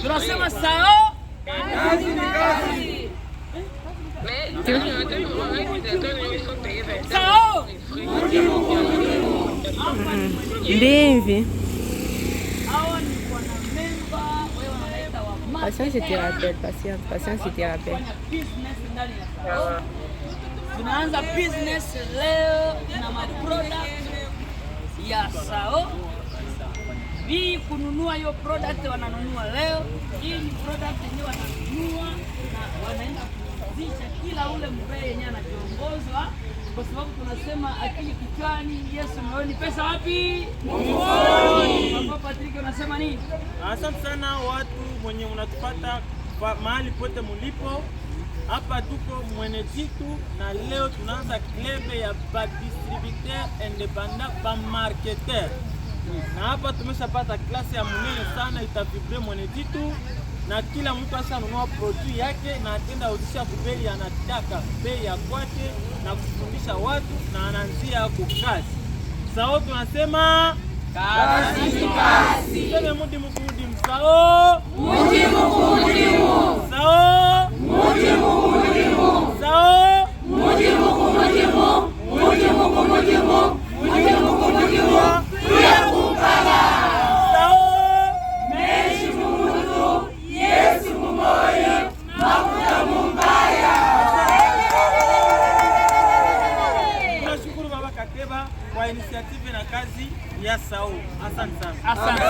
Tunasema sao kazi ni kazi. Sao Ndivyo. hawa ni wanamemba wewe wanaita wa Patience et thérapie, patience et thérapie. business ndani ya sao. Tunaanza business leo na maproduct ya sao. Hii kununua hiyo product wananunua leo. Hii ni product yenyewe wananunua na wanaenda kuzisha kila ule mbee yenyewe anakiongozwa, kwa sababu tunasema akili kichwani, Yesu moyoni, pesa wapi? Mfukoni. Papa Patrick unasema nini? Asante sana watu mwenye unatupata mahali pote mulipo. Hapa tuko Mweneditu na leo tunaanza klebe ya ba distributeur independant ba marketeur. Na hapa tumeshapata klasi ya munene sana itavibre Mweneditu, na kila mtu ashanunua produit yake na atenda uzisha kubeli anataka bei ya kwake na kufundisha watu na anaanzia hapo kazi. Sao tunasema kazi ni kazi. Sema mudi mkudi msao. Mudi mkudi mu. Sao. Mudi mkudi mu. Sao. Mudi mkudi mu. Mudi mkudi mu. Mudi mkudi mu. Tuya kumpala. Sao. Meshi mumutu. Yesu mumoyo. Mafuta mumbaya. Tunashukuru Baba Kateba kwa initiative na kazi ya sao. Asante sana. Asante.